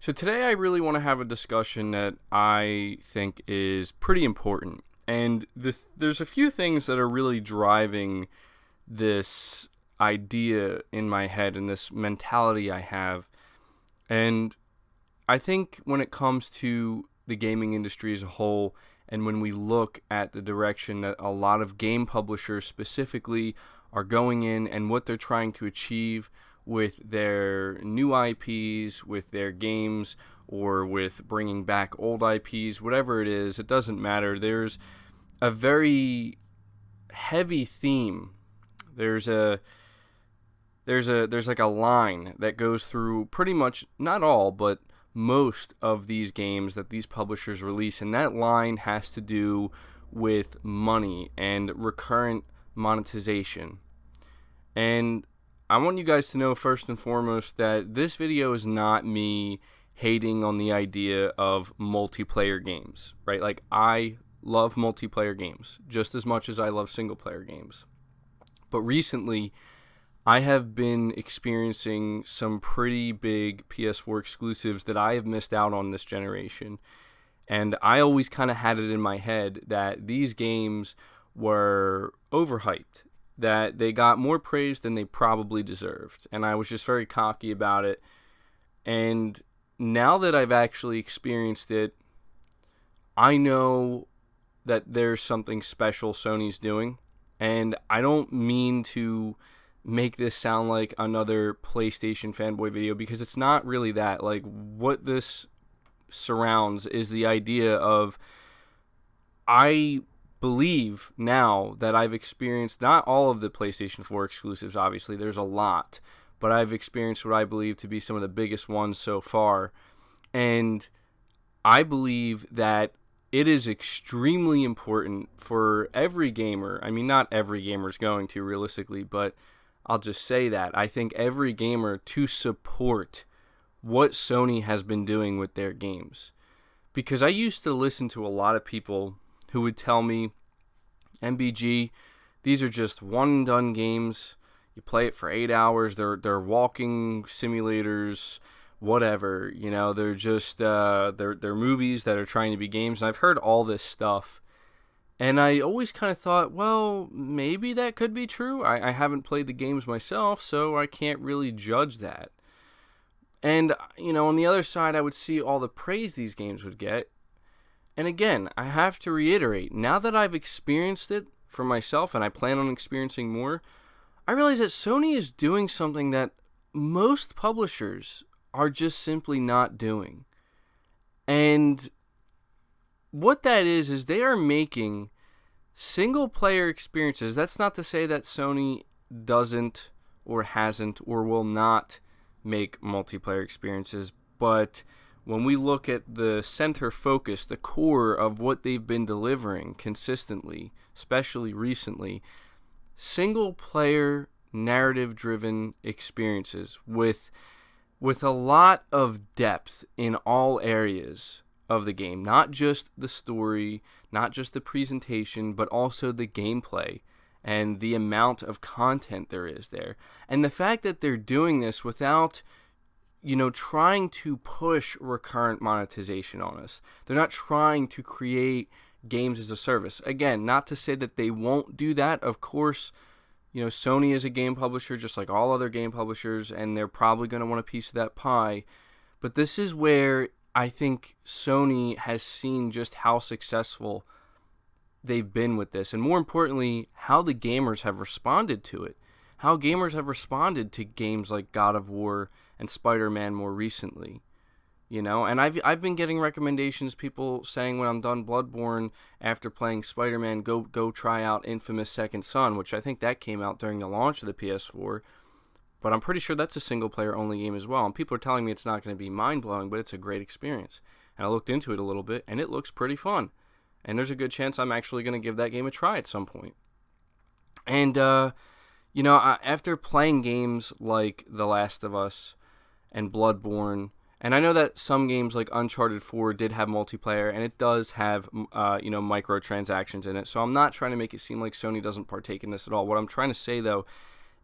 So today I really want to have a discussion that I think is pretty important. And there's a few things that are really driving this idea in my head and this mentality I have. And I think when it comes to the gaming industry as a whole, and when we look at the direction that a lot of game publishers specifically are going in and what they're trying to achieve with their new IPs, with their games, or with bringing back old IPs, whatever it is, it doesn't matter. There's a very heavy theme. There's like a line that goes through pretty much not all, but most of these games that these publishers release, and that line has to do with money and recurrent monetization. And I want you guys to know first and foremost that this video is not me hating on the idea of multiplayer games, right? Like, I love multiplayer games just as much as I love single player games. But recently, I have been experiencing some pretty big PS4 exclusives that I have missed out on this generation. And I always kind of had it in my head that these games were overhyped, that they got more praise than they probably deserved. And I was just very cocky about it. And now that I've actually experienced it, I know that there's something special Sony's doing. And I don't mean to make this sound like another PlayStation fanboy video, because it's not really that. Like, what this surrounds is the idea of, I believe now that I've experienced not all of the PlayStation 4 exclusives, obviously there's a lot, but I've experienced what I believe to be some of the biggest ones so far. And I believe that it is extremely important for every gamer. I mean, not every gamer is going to, realistically, but I'll just say that I think every gamer to support what Sony has been doing with their games. Because I used to listen to a lot of people who would tell me, MBG, these are just one and done games. You play it for 8 hours. They're walking simulators, whatever. You know, they're just they're movies that are trying to be games. And I've heard all this stuff, and I always kind of thought, well, maybe that could be true. I haven't played the games myself, so I can't really judge that. And, you know, on the other side, I would see all the praise these games would get. And again, I have to reiterate, now that I've experienced it for myself, and I plan on experiencing more, I realize that Sony is doing something that most publishers are just simply not doing. And what that is they are making single-player experiences. That's not to say that Sony doesn't or hasn't or will not make multiplayer experiences, but when we look at the center focus, the core of what they've been delivering consistently, especially recently, single-player narrative-driven experiences with a lot of depth in all areas of the game. Not just the story, not just the presentation, but also the gameplay and the amount of content there is there. And the fact that they're doing this without, you know, trying to push recurrent monetization on us. They're not trying to create games as a service. Again, not to say that they won't do that. Of course, you know, Sony is a game publisher just like all other game publishers, and they're probably going to want a piece of that pie. But this is where I think Sony has seen just how successful they've been with this, and more importantly, how the gamers have responded to it. How gamers have responded to games like God of War and Spider-Man more recently. You know, and I've been getting recommendations, people saying when I'm done Bloodborne after playing Spider-Man, go try out Infamous Second Son, which I think that came out during the launch of the PS4. But I'm pretty sure that's a single-player only game as well. And people are telling me it's not going to be mind-blowing, but it's a great experience. And I looked into it a little bit, and it looks pretty fun. And there's a good chance I'm actually going to give that game a try at some point. And, you know, after playing games like The Last of Us and Bloodborne, and I know that some games like Uncharted 4 did have multiplayer, and it does have, you know, microtransactions in it. So I'm not trying to make it seem like Sony doesn't partake in this at all. What I'm trying to say, though,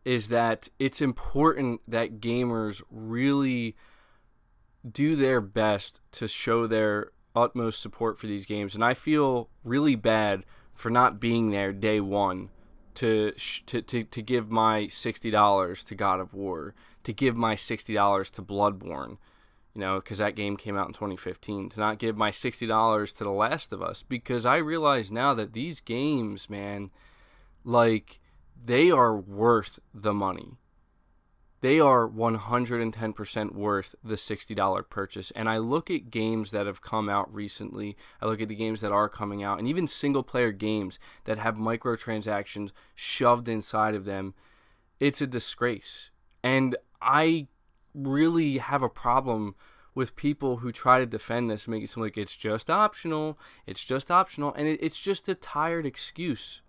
is that it's important that gamers really do their best to show their utmost support for these games, and I feel really bad for not being there day one to give my $60 to God of War, to give my $60 to Bloodborne, because that game came out in 2015, to not give my $60 to The Last of Us, because I realize now that these games, man, like, they are worth the money. They are 110% worth the $60 purchase. And I look at games that have come out recently. I look at the games that are coming out, and even single-player games that have microtransactions shoved inside of them. It's a disgrace. And I really have a problem with people who try to defend this and make it seem like it's just optional. It's just optional. And it's just a tired excuse.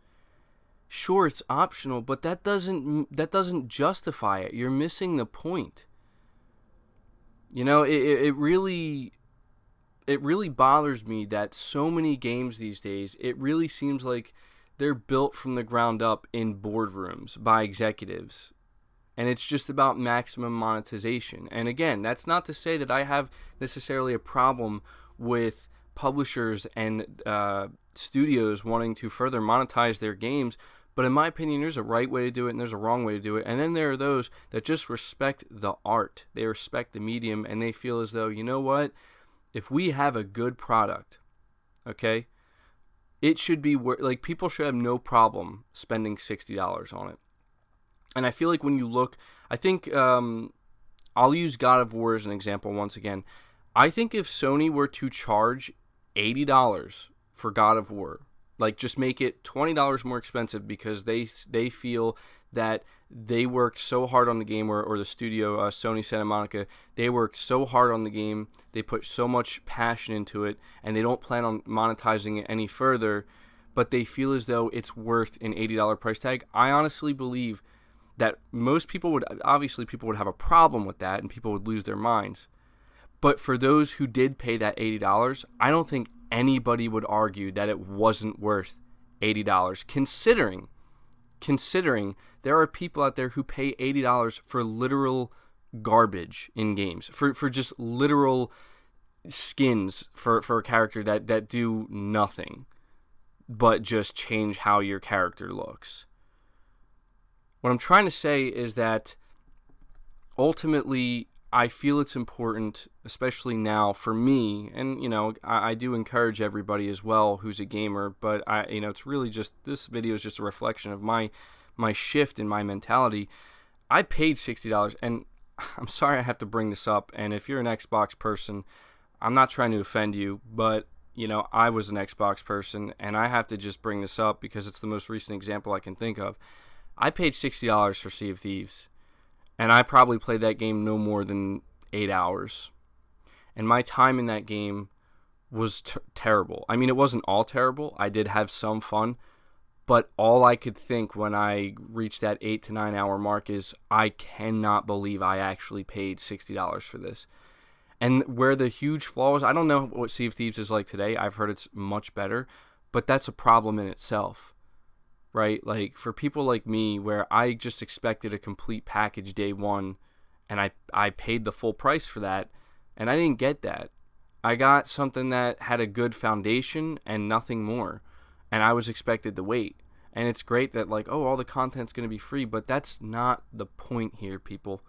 Sure, it's optional, but that doesn't justify it. You're missing the point. It really bothers me that so many games these days, it really seems like they're built from the ground up in boardrooms by executives. And it's just about maximum monetization. And again, that's not to say that I have necessarily a problem with publishers and studios wanting to further monetize their games. But in my opinion, there's a right way to do it and there's a wrong way to do it. And then there are those that just respect the art. They respect the medium, and they feel as though, you know what? If we have a good product, okay, it should be like, people should have no problem spending $60 on it. And I feel like when you look, I think I'll use God of War as an example once again. I think if Sony were to charge $80 for God of War, like, just make it $20 more expensive because they feel that they worked so hard on the game, or the studio, Sony Santa Monica, they worked so hard on the game, they put so much passion into it, and they don't plan on monetizing it any further, but they feel as though it's worth an $80 price tag. I honestly believe that most people would have a problem with that, and people would lose their minds. But for those who did pay that $80, I don't think anybody would argue that it wasn't worth $80, considering there are people out there who pay $80 for literal garbage in games, for just literal skins for a character that do nothing but just change how your character looks. What I'm trying to say is that ultimately, I feel it's important, especially now for me, and I do encourage everybody as well who's a gamer, but it's really just, this video is just a reflection of my shift in my mentality. I paid $60, and I'm sorry I have to bring this up, and if you're an Xbox person, I'm not trying to offend you, but I was an Xbox person, and I have to just bring this up because it's the most recent example I can think of. I paid $60 for Sea of Thieves. And I probably played that game no more than 8 hours. And my time in that game was terrible. I mean, it wasn't all terrible. I did have some fun. But all I could think when I reached that 8 to 9 hour mark is, I cannot believe I actually paid $60 for this. And where the huge flaw is, I don't know what Sea of Thieves is like today. I've heard it's much better. But that's a problem in itself. Right? Like, for people like me, where I just expected a complete package day one, and I paid the full price for that, and I didn't get that. I got something that had a good foundation and nothing more, and I was expected to wait. And it's great that, like, all the content's going to be free, but that's not the point here, people.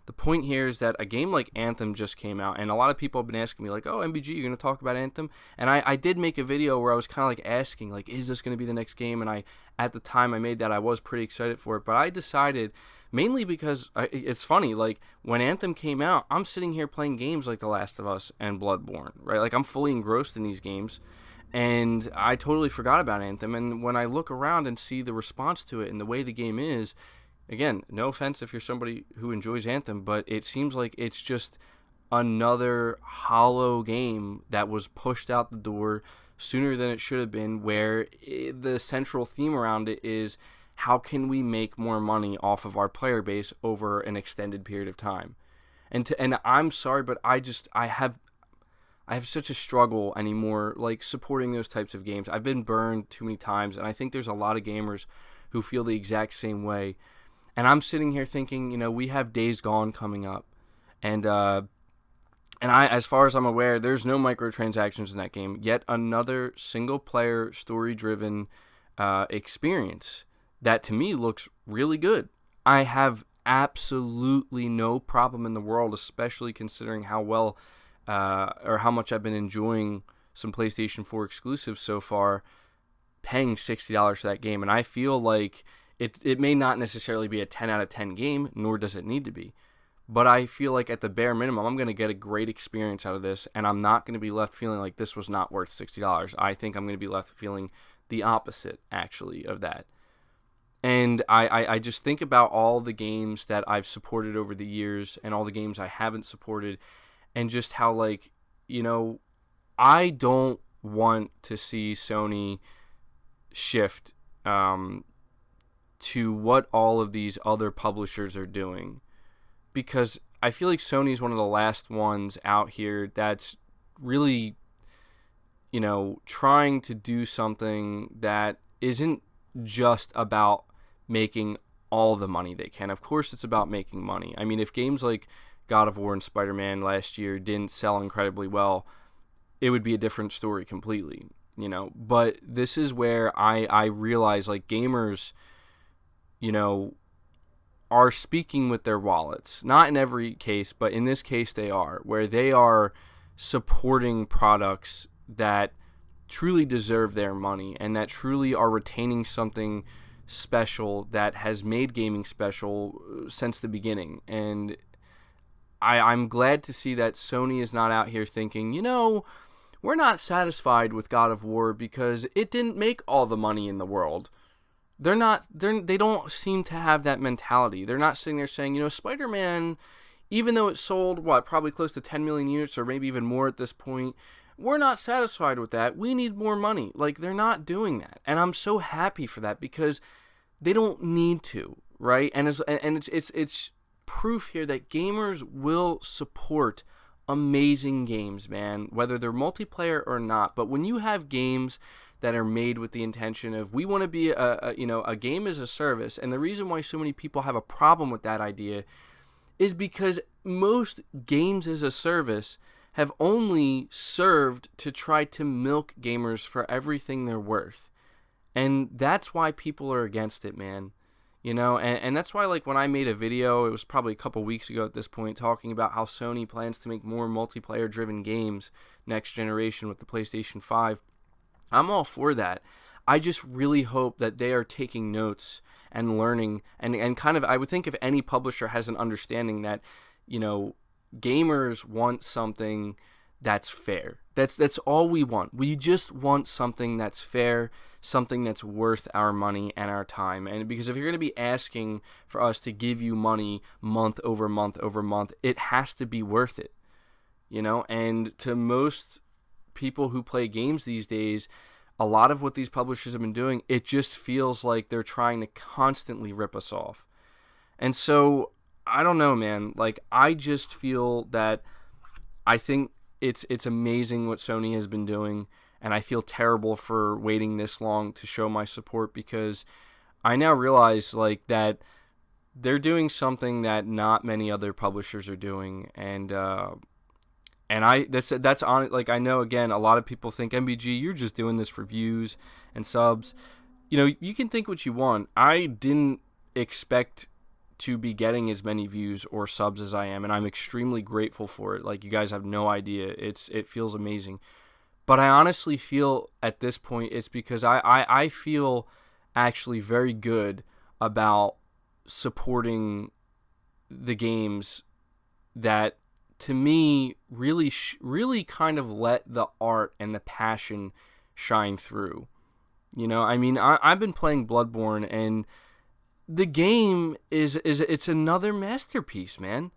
The point here is that a game like Anthem just came out, and a lot of people have been asking me, like, oh, MBG, you're going to talk about Anthem? And I did make a video where I was kind of, like, asking, like, is this going to be the next game? And at the time I made that, I was pretty excited for it. But I decided, mainly because, it's funny, like, when Anthem came out, I'm sitting here playing games like The Last of Us and Bloodborne, right? Like, I'm fully engrossed in these games, and I totally forgot about Anthem. And when I look around and see the response to it and the way the game is, again, no offense if you're somebody who enjoys Anthem, but it seems like it's just another hollow game that was pushed out the door sooner than it should have been, where the central theme around it is, how can we make more money off of our player base over an extended period of time? And I'm sorry, but I have such a struggle anymore, like, supporting those types of games. I've been burned too many times, and I think there's a lot of gamers who feel the exact same way. And I'm sitting here thinking, we have Days Gone coming up. And And as far as I'm aware, there's no microtransactions in that game. Yet another single-player, story-driven experience that to me looks really good. I have absolutely no problem in the world, especially considering how well or how much I've been enjoying some PlayStation 4 exclusives so far, paying $60 for that game. And I feel like it may not necessarily be a 10 out of 10 game, nor does it need to be. But I feel like at the bare minimum, I'm going to get a great experience out of this, and I'm not going to be left feeling like this was not worth $60. I think I'm going to be left feeling the opposite, actually, of that. And I just think about all the games that I've supported over the years and all the games I haven't supported, and just how, like, I don't want to see Sony shift to what all of these other publishers are doing, because I feel like Sony's one of the last ones out here that's really, trying to do something that isn't just about making all the money they can. Of course, it's about making money. I mean, if games like God of War and Spider-Man last year didn't sell incredibly well, it would be a different story completely, But this is where I realize, like, gamers, are speaking with their wallets. Not in every case, but in this case they are, where they are supporting products that truly deserve their money and that truly are retaining something special that has made gaming special since the beginning. And I'm glad to see that Sony is not out here thinking, we're not satisfied with God of War because it didn't make all the money in the world. They don't seem to have that mentality. They're not sitting there saying, Spider-Man, even though it sold, probably close to 10 million units or maybe even more at this point, we're not satisfied with that. We need more money. Like, they're not doing that. And I'm so happy for that because they don't need to, right? And it's proof here that gamers will support amazing games, man, whether they're multiplayer or not. But when you have games that are made with the intention of, we want to be a game as a service, and the reason why so many people have a problem with that idea is because most games as a service have only served to try to milk gamers for everything they're worth. And that's why people are against it, man. And that's why, like, when I made a video, it was probably a couple weeks ago at this point, talking about how Sony plans to make more multiplayer-driven games next generation with the PlayStation 5. I'm all for that. I just really hope that they are taking notes and learning, and kind of, I would think if any publisher has an understanding that, gamers want something that's fair. That's all we want. We just want something that's fair, something that's worth our money and our time. And because if you're going to be asking for us to give you money month over month over month, it has to be worth it. And to most people who play games these days, a lot of what these publishers have been doing, it just feels like they're trying to constantly rip us off. And so, I don't know, man. Like, I just feel that I think it's amazing what Sony has been doing, and I feel terrible for waiting this long to show my support, because I now realize, like, that they're doing something that not many other publishers are doing, and that's on, like, I know, again, a lot of people think, MBG, you're just doing this for views and subs. You can think what you want. I didn't expect to be getting as many views or subs as I am, and I'm extremely grateful for it. Like, you guys have no idea. It feels amazing. But I honestly feel at this point it's because I feel actually very good about supporting the games that, to me, really kind of let the art and the passion shine through. I mean, I've been playing Bloodborne, and the game it's another masterpiece, man.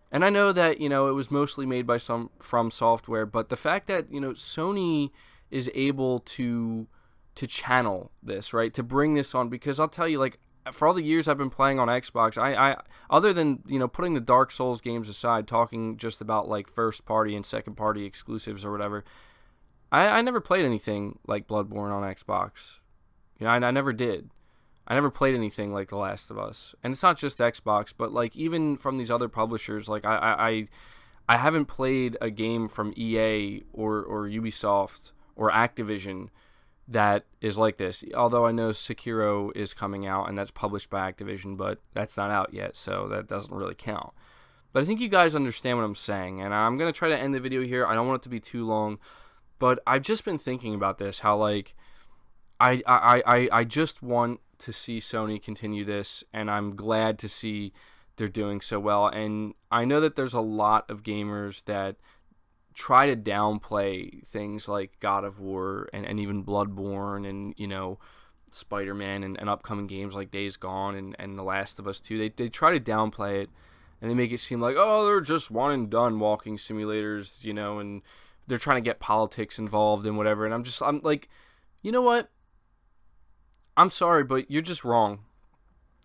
And I know that, it was mostly made by some From Software, but the fact that, Sony is able to channel this, right? To bring this on, because I'll tell you, like, for all the years I've been playing on Xbox, I other than, putting the Dark Souls games aside, talking just about, like, first party and second party exclusives or whatever, I never played anything like Bloodborne on Xbox. I never did. I never played anything like The Last of Us. And it's not just Xbox, but, like, even from these other publishers, like, I haven't played a game from EA or Ubisoft or Activision that is like this. Although I know Sekiro is coming out and that's published by Activision, but that's not out yet, so that doesn't really count. But I think you guys understand what I'm saying, and I'm going to try to end the video here. I don't want it to be too long, but I've just been thinking about this, how like I just want to see Sony continue this, and I'm glad to see they're doing so well. And I know that there's a lot of gamers that try to downplay things like God of War and even Bloodborne and, you know, Spider-Man and upcoming games like Days Gone and The Last of Us 2. They try to downplay it, and they make it seem like, oh, they're just one and done walking simulators, you know, and they're trying to get politics involved and whatever. And I'm like, you know what? I'm sorry, but you're just wrong.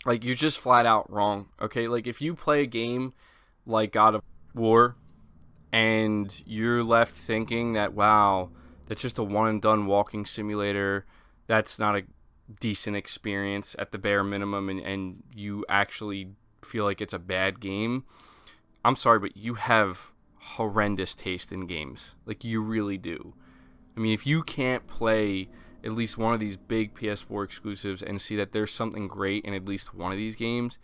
Like, you're just flat out wrong, okay? Like, if you play a game like God of War and you're left thinking that, wow, that's just a one and done walking simulator, that's not a decent experience at the bare minimum, and you actually feel like it's a bad game, I'm sorry, but you have horrendous taste in games. Like, you really do. I mean, if you can't play at least one of these big PS4 exclusives and see that there's something great in at least one of these games,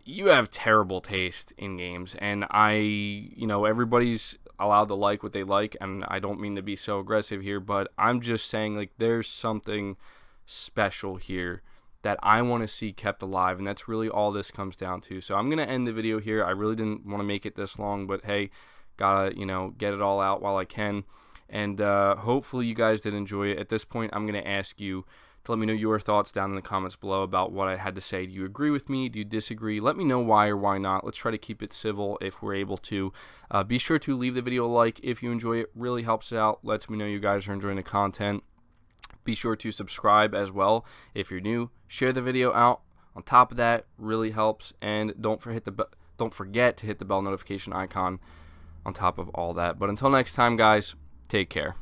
you have terrible taste in games. And you know, everybody's allowed to like what they like, and I don't mean to be so aggressive here, but I'm just saying, like, there's something special here that I want to see kept alive, and that's really all this comes down to. So I'm going to end the video here. I really didn't want to make it this long, but hey, gotta, you know, get it all out while I can. And hopefully you guys did enjoy it. At this point, I'm going to ask you to let me know your thoughts down in the comments below about what I had to say. Do you agree with me? Do you disagree? Let me know why or why not. Let's try to keep it civil if we're able to. Be sure to leave the video a like if you enjoy it. Really helps it out. Lets me know you guys are enjoying the content. Be sure to subscribe as well if you're new. Share the video out. On top of that, really helps. And don't forget to hit the bell notification icon on top of all that. But until next time, guys, take care.